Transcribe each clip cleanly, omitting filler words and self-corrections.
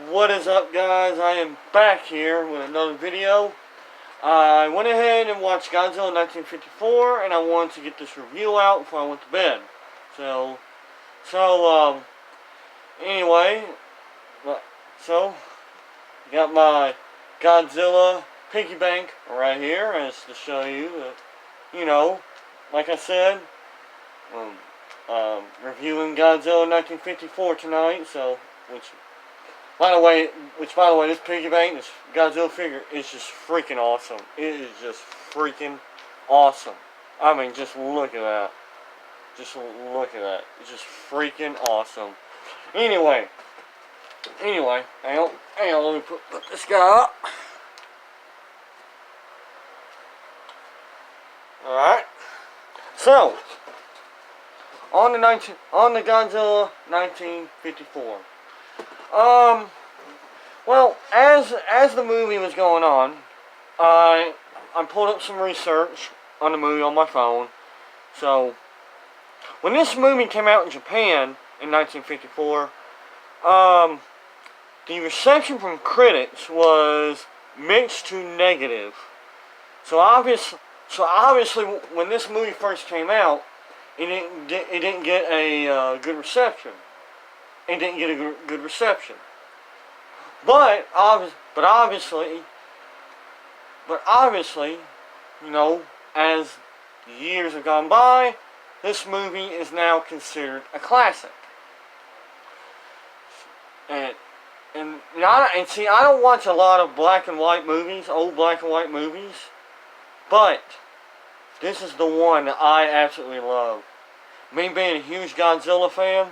What is up, guys? I am back here with another video. I went ahead and watched Godzilla 1954, and I wanted to get this review out before I went to bed. Anyway, got my Godzilla piggy bank right here, as to show you that, like I said, reviewing Godzilla 1954 tonight. Which by the way, this piggy bank, this Godzilla figure is just freaking awesome. It is just freaking awesome. I mean, just look at that. Just look at that. It's just freaking awesome. Anyway, hang on, let me put this guy up. Alright. So, on the Godzilla 1954. Well, as the movie was going on, I pulled up some research on the movie on my phone. So, when this movie came out in Japan in 1954, the reception from critics was mixed to negative. So obviously, when this movie first came out, it didn't get a good reception. It didn't get a good reception. But obviously, as the years have gone by, this movie is now considered a classic. And see, I don't watch a lot of black and white movies, old black and white movies, but this is the one that I absolutely love. Me being a huge Godzilla fan,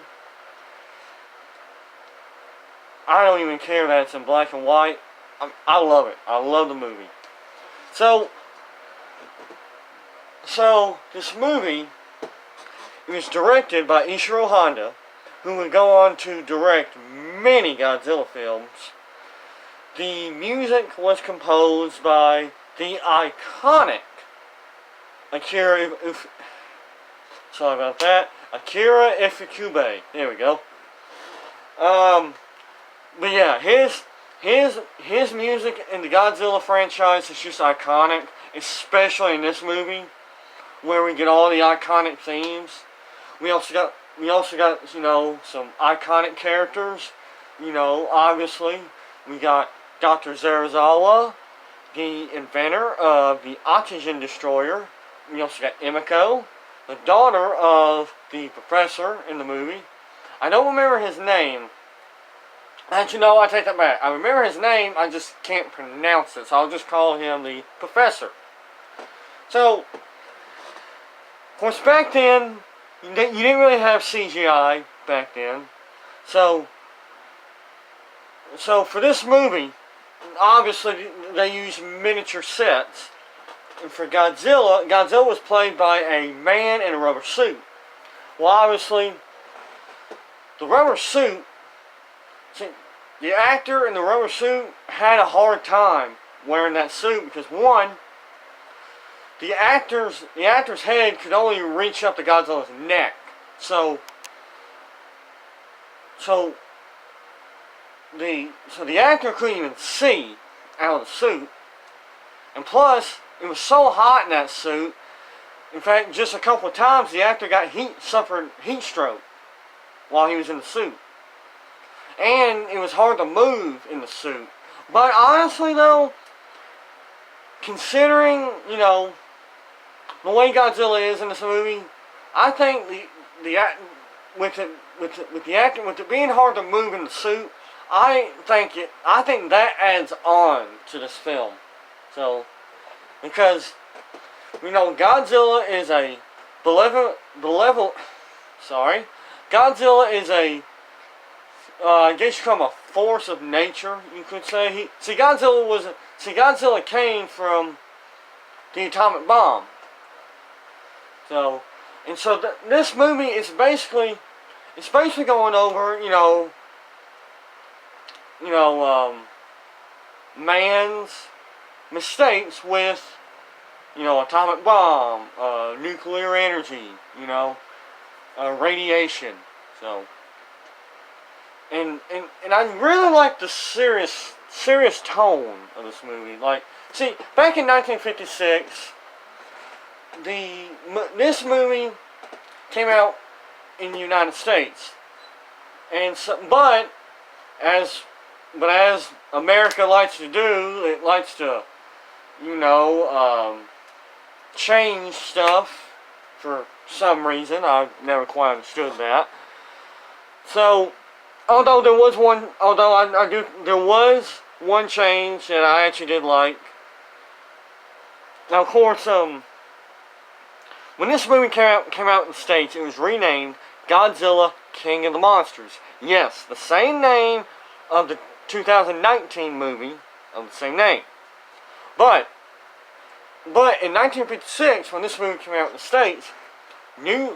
I don't even care that it's in black and white. I love it. I love the movie. So this movie, it was directed by Ishiro Honda, who would go on to direct many Godzilla films. The music was composed by the iconic Akira Ifukube. There we go. But yeah, his music in the Godzilla franchise is just iconic, especially in this movie, where we get all the iconic themes. We also got some iconic characters. Obviously, we got Dr. Zarazawa, the inventor of the oxygen destroyer. We also got Emiko, the daughter of the professor in the movie. I don't remember his name. Actually, no, I take that back. I remember his name, I just can't pronounce it, so I'll just call him the professor. So, of course, back then, you didn't really have CGI back then. So for this movie, obviously, they used miniature sets. And for Godzilla was played by a man in a rubber suit. Well, obviously, the rubber suit, the actor in the rubber suit had a hard time wearing that suit because, one, the actor's head could only reach up to Godzilla's neck. So the actor couldn't even see out of the suit. And plus, it was so hot in that suit. In fact, just a couple of times the actor suffered heat stroke while he was in the suit. And it was hard to move in the suit. But honestly, though, considering, the way Godzilla is in this movie, I think with it being hard to move in the suit, I think that adds on to this film. So, because Godzilla is a Godzilla is a I guess you call him a force of nature, you could say. Godzilla came from the atomic bomb. This movie is basically going over, man's mistakes with, atomic bomb, nuclear energy, radiation. And I really like the serious tone of this movie. Like, see, back in 1956, this movie came out in the United States, and so, as as America likes to do, it likes to, you know, change stuff for some reason. I've never quite understood that. So, there was one change that I actually did like. Now, of course, when this movie came out in the States, it was renamed Godzilla King of the Monsters. Yes, the same name of the 2019 movie of the same name. But in 1956, when this movie came out in the States, the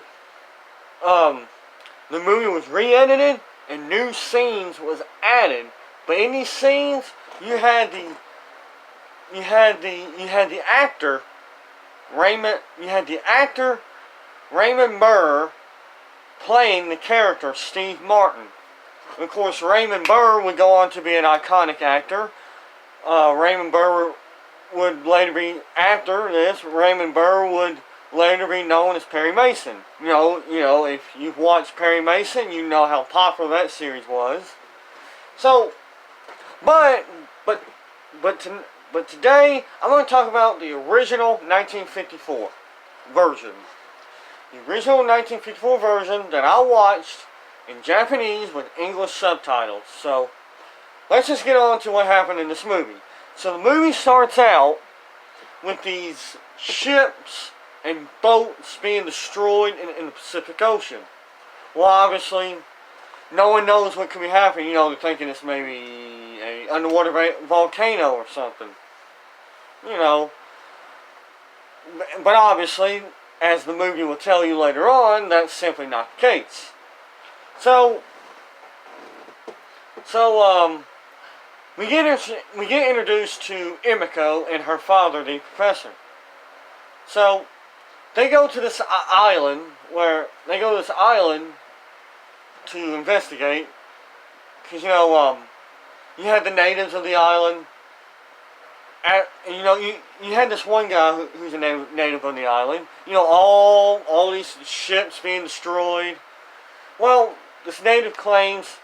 movie was re-edited and new scenes was added. But in these scenes, you had the actor Raymond Burr playing the character Steve Martin. Of course, Raymond Burr would go on to be an iconic actor. Raymond Burr would later be, after this, Raymond Burr would later be known as Perry Mason. You know, if you've watched Perry Mason, you know how popular that series was. So, but today, I'm going to talk about the original 1954 version. The original 1954 version that I watched in Japanese with English subtitles. So, let's just get on to what happened in this movie. So, the movie starts out with these ships and boats being destroyed in the Pacific Ocean. Well, obviously, no one knows what could be happening. You know, they're thinking it's maybe an underwater volcano or something. You know. But obviously, as the movie will tell you later on, that's simply not the case. So we get introduced to Emiko and her father, the professor. So they go to this island to investigate, because you had the natives of the island. You had this one guy who's a native on the island. You know, all these ships being destroyed. Well, this native claims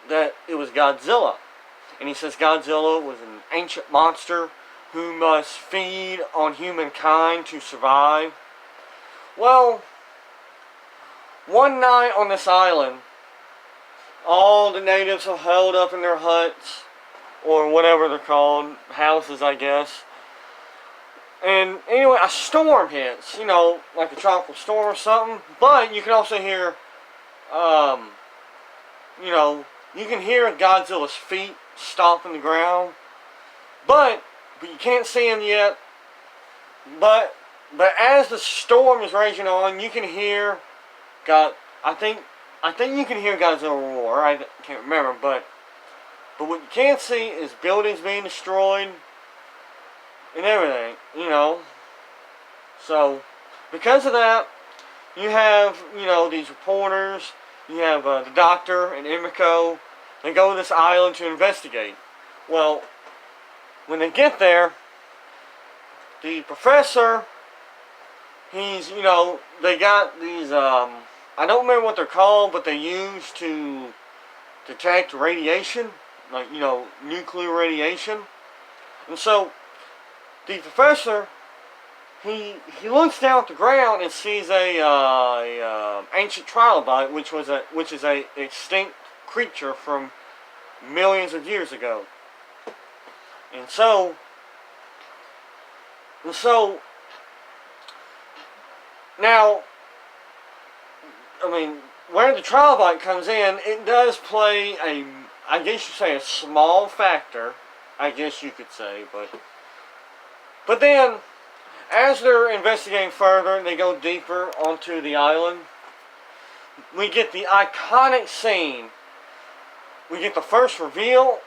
that it was Godzilla. And he says Godzilla was an ancient monster who must feed on humankind to survive. Well, one night on this island, all the natives are held up in their huts, or whatever they're called, houses, I guess. And anyway, a storm hits, like a tropical storm or something. But you can also hear, you can hear Godzilla's feet stomping the ground. But you can't see him yet. But as the storm is raging on, you can hear I think you can hear Godzilla roar. I can't remember, but what you can't see is buildings being destroyed and everything, So, because of that, you have, these reporters, you have the doctor and Emiko. They go to this island to investigate. Well, when they get there, the professor, they got these, I don't remember what they're called, but they use to detect radiation. Like, nuclear radiation. And so, the professor, he looks down at the ground and sees a ancient trilobite, which is a extinct creature from millions of years ago. And so now, where the trilobite comes in, it does play I guess you say a small factor, I guess you could say, but then, as they're investigating further and they go deeper onto the island, we get the iconic scene. We get the first reveal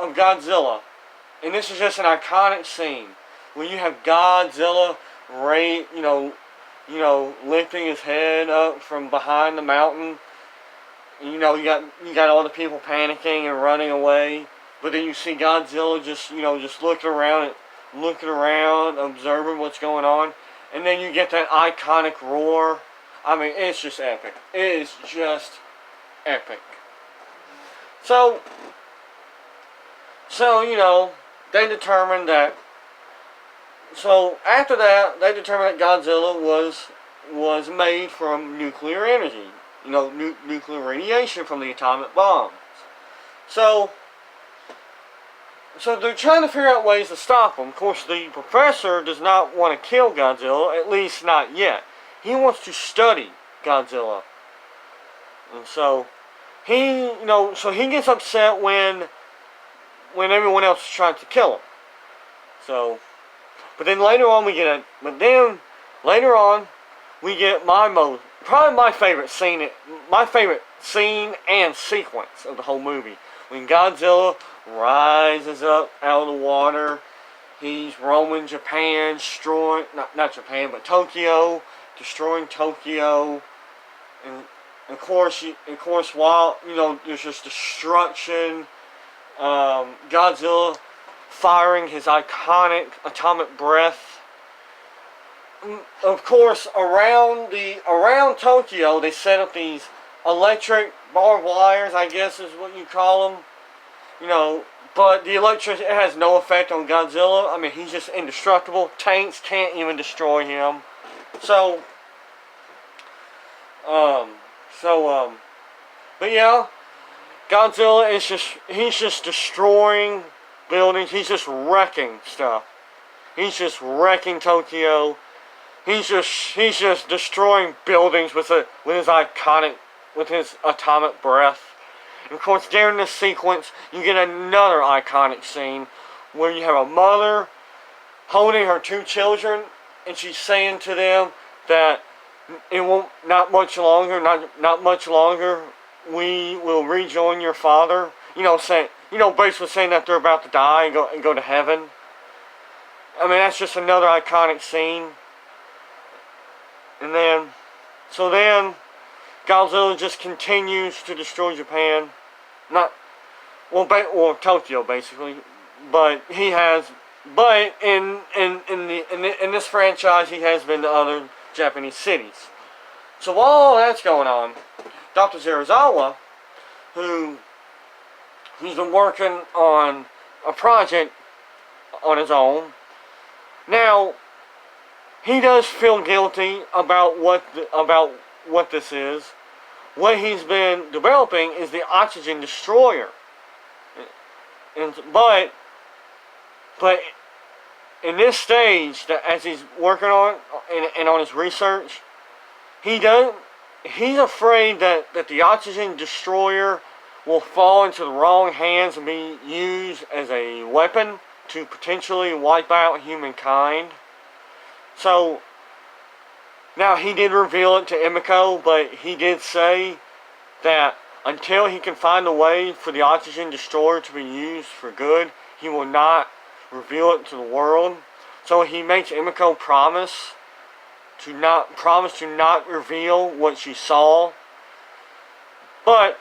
of Godzilla, and this is just an iconic scene when you have Godzilla, lifting his head up from behind the mountain. you got all the people panicking and running away, but then you see Godzilla just looking around, observing what's going on, and then you get that iconic roar. I mean, it's just epic. It is just epic. So they determined that. So after that, they determined that Godzilla was made from nuclear energy. Nuclear radiation from the atomic bombs. So they're trying to figure out ways to stop him. Of course, the professor does not want to kill Godzilla, at least not yet. He wants to study Godzilla. And so he gets upset when everyone else is trying to kill him. But then later on we get probably my favorite scene and sequence of the whole movie. When Godzilla rises up out of the water, he's roaming Japan, not Japan, but Tokyo, destroying Tokyo, and of course, while there's just destruction, Godzilla firing his iconic atomic breath. Of course, around Tokyo, they set up these electric barbed wires, I guess is what you call them. But the electricity has no effect on Godzilla. I mean, he's just indestructible. Tanks can't even destroy him. But yeah, Godzilla he's just destroying buildings. He's just wrecking stuff. He's just wrecking Tokyo. He's just destroying buildings with his atomic breath. And of course, during this sequence, you get another iconic scene where you have a mother holding her two children, and she's saying to them that it won't not much longer, we will rejoin your father. Basically saying that they're about to die and go to heaven. I mean, that's just another iconic scene. And then Godzilla just continues to destroy Japan. Tokyo basically. But in this franchise, he has been to other Japanese cities. So while all that's going on, Dr. Serizawa, he's been working on a project on his own. Now, he does feel guilty about what this is. What he's been developing is the oxygen destroyer. But in this stage, as he's working on and on his research, he's afraid that the oxygen destroyer will fall into the wrong hands and be used as a weapon to potentially wipe out humankind. So, now he did reveal it to Emiko, but he did say that until he can find a way for the oxygen destroyer to be used for good, he will not reveal it to the world. So he makes Emiko promise to not reveal what she saw. But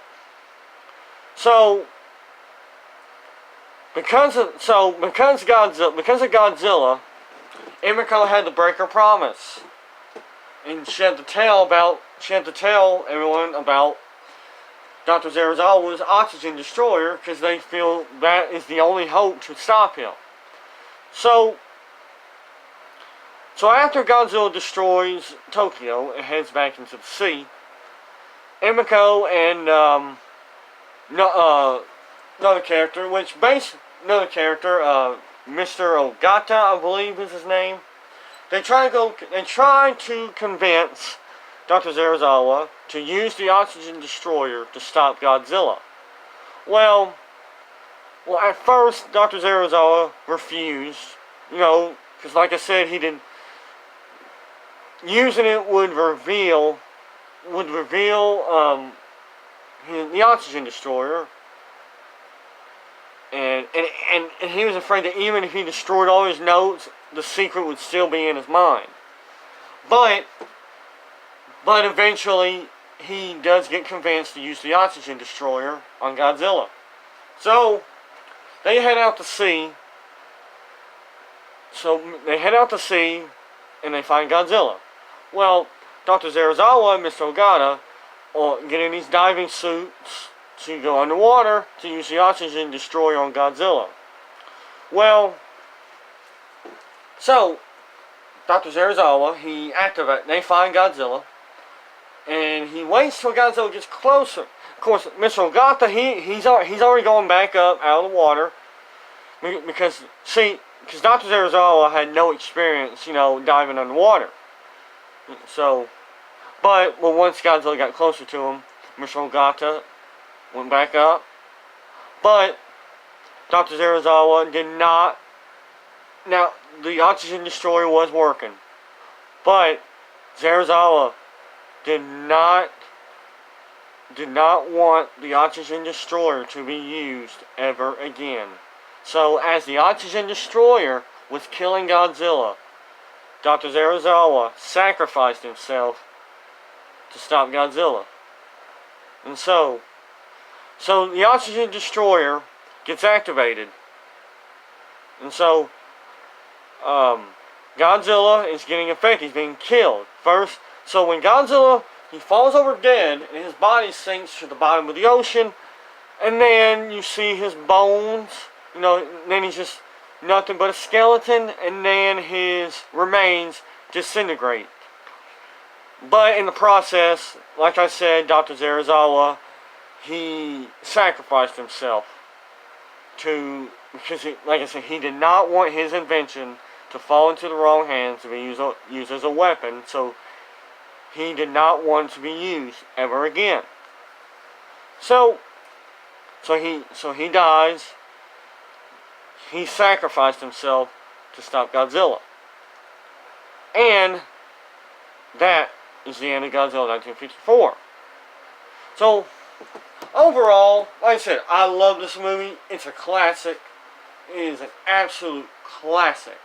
because of Godzilla, Emiko had to break her promise, and she had to tell everyone about Dr. Serizawa's oxygen destroyer, because they feel that is the only hope to stop him. So after Godzilla destroys Tokyo and heads back into the sea, Emiko and another character, Mr. Ogata, I believe is his name. They try to convince Dr. Serizawa to use the oxygen destroyer to stop Godzilla. Well, at first Dr. Serizawa refused, because like I said, using it would reveal the oxygen destroyer. And he was afraid that even if he destroyed all his notes, the secret would still be in his mind. But eventually he does get convinced to use the oxygen destroyer on Godzilla. So they head out to sea. And they find Godzilla. Well, Dr. Zarazawa and Mr. Ogata get in these diving suits to go underwater to use the oxygen destroyer on Godzilla. Well, so Dr. Zarazawa, they find Godzilla, and he waits till Godzilla gets closer. Of course, Mr. Ogata, he's already going back up out of the water, because Dr. Zarazawa had no experience, diving underwater. So, but once Godzilla got closer to him, Mr. Ogata went back up. But Dr. Zarazawa did not. Now, the oxygen destroyer was working, but Zarazawa did not want the oxygen destroyer to be used ever again. So, as the oxygen destroyer was killing Godzilla, Dr. Zarazawa sacrificed himself to stop Godzilla. And so the oxygen destroyer gets activated. And so, Godzilla is getting affected. He's being killed. First, so when Godzilla, he falls over dead, and his body sinks to the bottom of the ocean, and then you see his bones, then he's just nothing but a skeleton, and then his remains disintegrate. But in the process, like I said, Dr. Zarazawa, he sacrificed himself because like I said, he did not want his invention to fall into the wrong hands to be used as a weapon, so he did not want it to be used ever again. So he dies. He sacrificed himself to stop Godzilla. And that is the end of Godzilla 1954. So, overall, like I said, I love this movie. It's a classic. It is an absolute classic.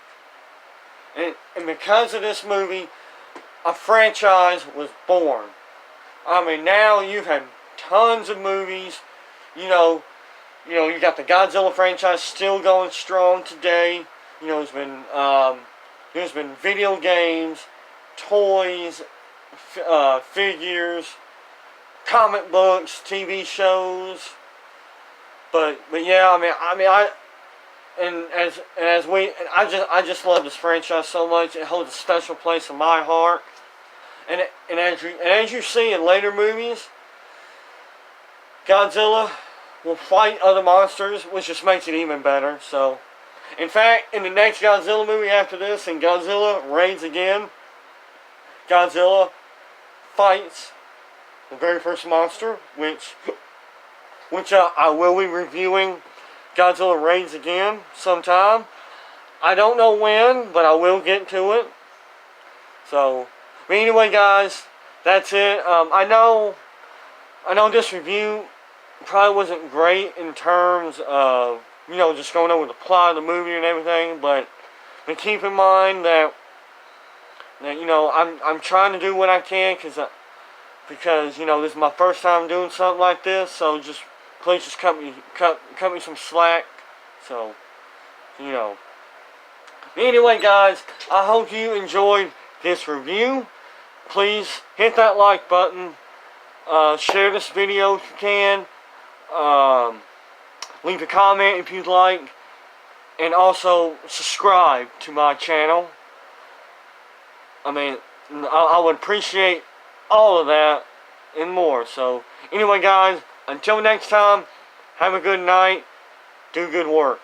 And because of this movie, a franchise was born. I mean, now you've had tons of movies. You got the Godzilla franchise still going strong today. There's been video games, toys, figures, comic books, TV shows. But yeah, I just love this franchise so much. It holds a special place in my heart. And as you see in later movies, Godzilla will fight other monsters, which just makes it even better. So, in fact, in the next Godzilla movie after this, in Godzilla Reigns Again, Godzilla fights the very first monster, which I will be reviewing Godzilla Reigns Again sometime. I don't know when, but I will get to it. So, but anyway, guys, that's it. I know this review probably wasn't great in terms of, just going over the plot of the movie and everything, but keep in mind that I'm trying to do what I can, because this is my first time doing something like this, so please just cut me some slack. So, anyway, guys, I hope you enjoyed this review. Please hit that like button, share this video if you can, leave a comment if you'd like, and also subscribe to my channel. I would appreciate all of that and more. So, anyway, guys, until next time, have a good night, do good work.